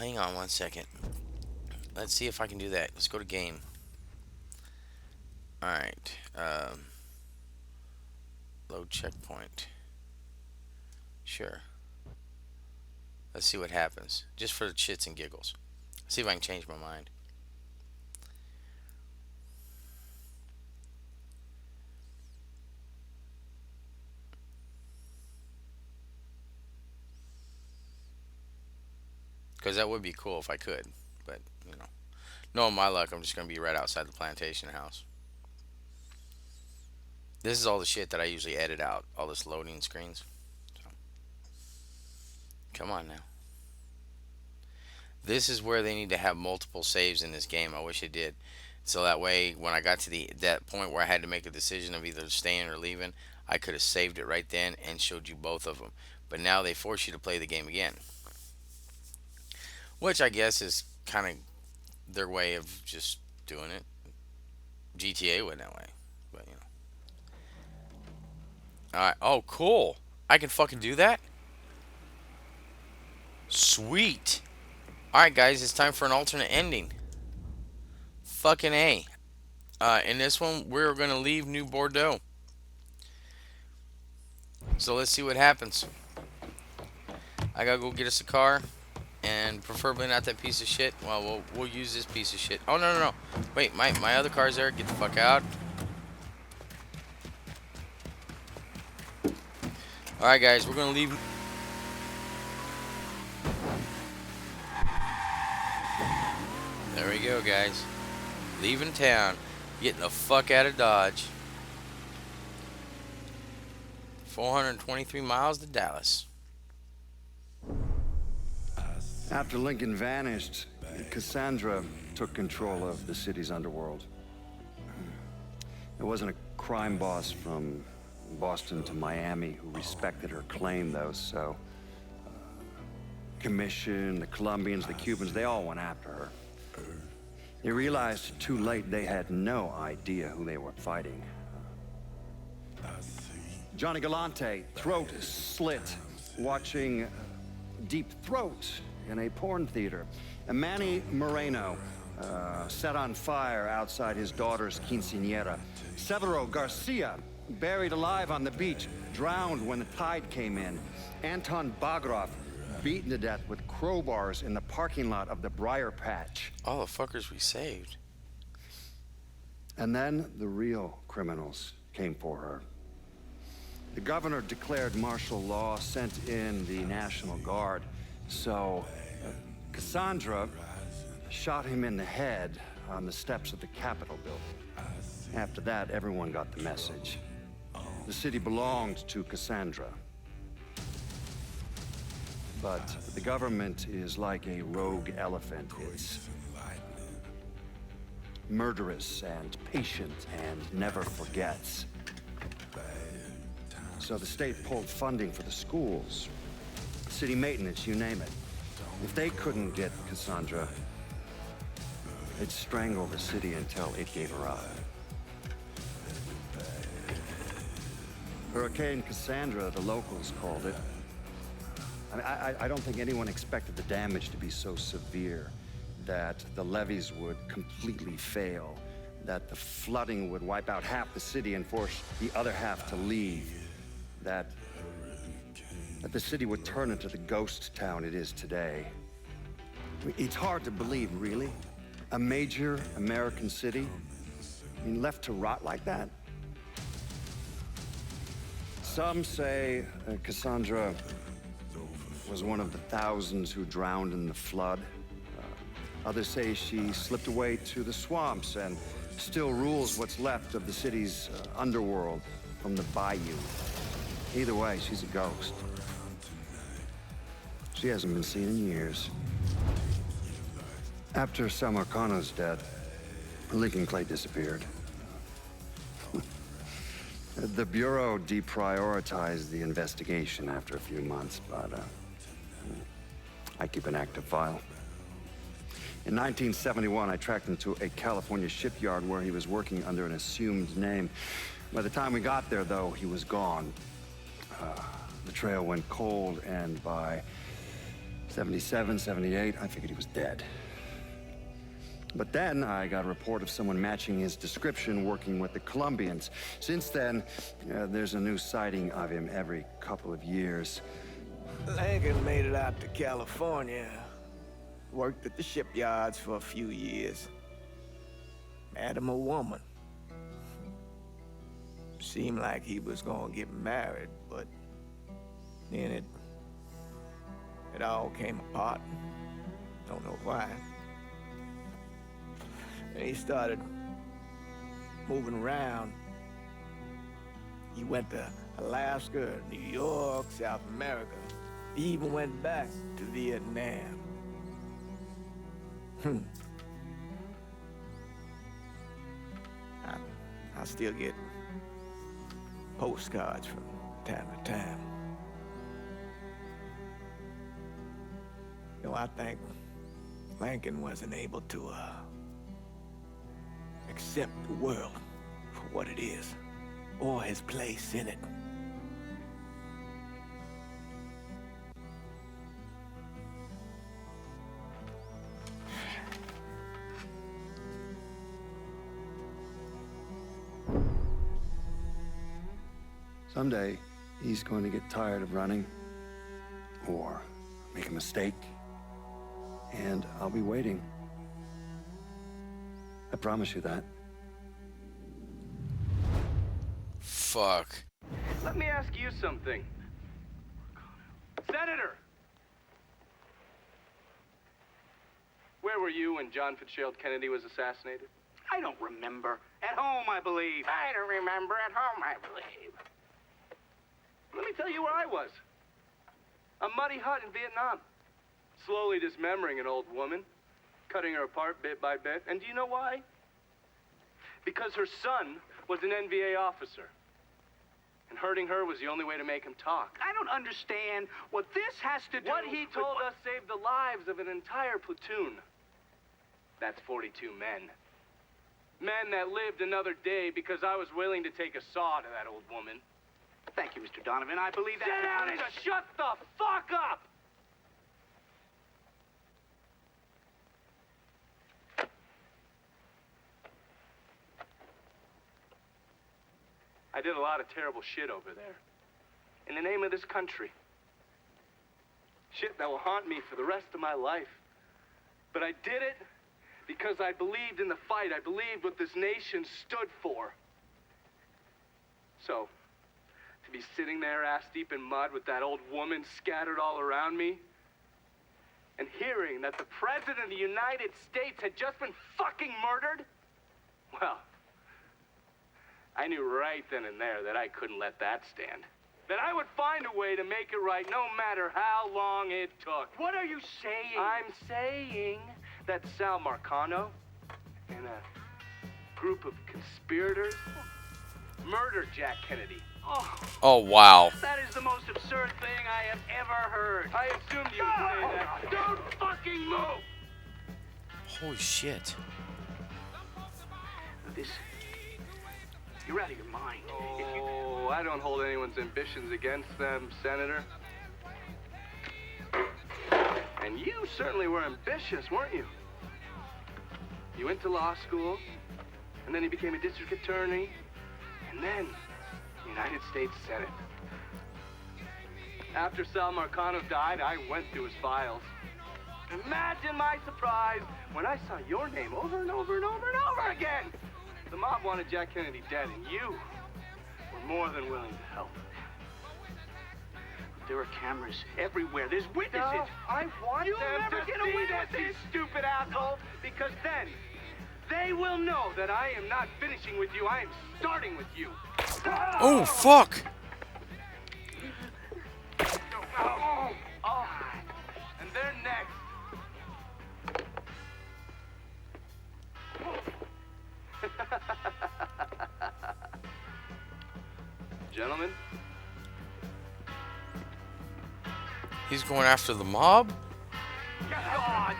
hang on one second. Let's see if I can do that. Let's go to game. All right. Load checkpoint. Sure. Let's see what happens. Just for the shits and giggles. See if I can change my mind. Because that would be cool if I could. But, you know. Knowing my luck, I'm just going to be right outside the plantation house. This is all the shit that I usually edit out. All this loading screens. So, come on now. This is where they need to have multiple saves in this game. I wish it did. So that way, when I got to that point where I had to make a decision of either staying or leaving, I could have saved it right then and showed you both of them. But now they force you to play the game again, which I guess is kind of their way of just doing it. GTA went that way, but you know. All right. Oh, cool. I can fucking do that. Sweet. All right, guys. It's time for an alternate ending. Fucking a. In this one, we're gonna leave New Bordeaux. So let's see what happens. I gotta go get us a car, and preferably not that piece of shit. Well, we'll use this piece of shit. Oh no no no! Wait, my other car's there. Get the fuck out. All right, guys, we're gonna leave. There we go, guys. Leaving town, getting the fuck out of Dodge. 423 miles to Dallas. After Lincoln vanished, Cassandra took control of the city's underworld. It wasn't a crime boss from Boston to Miami who respected her claim, though, so... Commission, the Colombians, the Cubans, they all went after her. They realized too late they had no idea who they were fighting. Johnny Galante, throat slit, watching Deep Throat in a porn theater. And Manny Moreno, set on fire outside his daughter's quinceañera. Severo Garcia, buried alive on the beach, drowned when the tide came in. Anton Bagrov, beaten to death with crowbars in the parking lot of the Briar Patch. All the fuckers we saved. And then the real criminals came for her. The governor declared martial law, sent in the National Guard. So, Cassandra shot him in the head on the steps of the Capitol building. After that, everyone got the message. The city belonged to Cassandra. But the government is like a rogue elephant. It's murderous and patient and never forgets. So the state pulled funding for the schools, city maintenance, you name it. If they couldn't get Cassandra, they'd strangle the city until it gave her up. Hurricane Cassandra, the locals called it. I don't think anyone expected the damage to be so severe that the levees would completely fail, that the flooding would wipe out half the city and force the other half to leave, that the city would turn into the ghost town it is today. I mean, it's hard to believe, really. A major American city, I mean, left to rot like that? Some say Cassandra was one of the thousands who drowned in the flood. Others say she slipped away to the swamps and still rules what's left of the city's underworld from the bayou. Either way, she's a ghost. She hasn't been seen in years. After Samarkand's death, Lincoln Clay disappeared. The Bureau deprioritized the investigation after a few months, but I keep an active file. In 1971, I tracked him to a California shipyard where he was working under an assumed name. By the time we got there, though, he was gone. The trail went cold, and by 77, 78, I figured he was dead. But then I got a report of someone matching his description working with the Colombians. Since then, there's a new sighting of him every couple of years. Lincoln made it out to California. Worked at the shipyards for a few years. Met him a woman. Seemed like he was gonna get married, but then it all came apart. Don't know why. And he started moving around. He went to Alaska, New York, South America. He even went back to Vietnam. I still get postcards from time to time. You know, I think Lincoln wasn't able to accept the world for what it is, or his place in it. Someday, he's going to get tired of running, or make a mistake, and I'll be waiting. I promise you that. Fuck. Let me ask you something. Senator! Where were you when John Fitzgerald Kennedy was assassinated? I don't remember. At home, I believe. I don't remember. At home, I believe. Let me tell you where I was. A muddy hut in Vietnam. Slowly dismembering an old woman. Cutting her apart bit by bit. And do you know why? Because her son was an NVA officer. And hurting her was the only way to make him talk. I don't understand what this has to do. What he told us saved the lives of an entire platoon. That's 42 men. Men that lived another day because I was willing to take a saw to that old woman. Thank you, Mr. Donovan. I believe that. Sit down and just shut the fuck up! I did a lot of terrible shit over there. In the name of this country. Shit that will haunt me for the rest of my life. But I did it because I believed in the fight. I believed what this nation stood for. So, to be sitting there ass deep in mud with that old woman scattered all around me, and hearing that the President of the United States had just been fucking murdered, well, I knew right then and there that I couldn't let that stand. That I would find a way to make it right no matter how long it took. What are you saying? I'm saying that Sal Marcano and a group of conspirators murdered Jack Kennedy. Oh, wow. That is the most absurd thing I have ever heard. I assumed you would say that. Don't fucking move! Holy shit. This... You're out of your mind. If you... Oh, I don't hold anyone's ambitions against them, Senator. And you certainly were ambitious, weren't you? You went to law school, and then you became a district attorney, and then United States Senate. After Sal Marcano died, I went through his files. Imagine my surprise when I saw your name over and over and over and over again. The mob wanted Jack Kennedy dead, and you were more than willing to help. There are cameras everywhere. There's witnesses. No, I want You'll them never to get see away this, with you this. stupid asshole, because then they will know that I am not finishing with you. I am starting with you. Oh, fuck. Oh, and they're next. Gentlemen, He's going after the mob? God.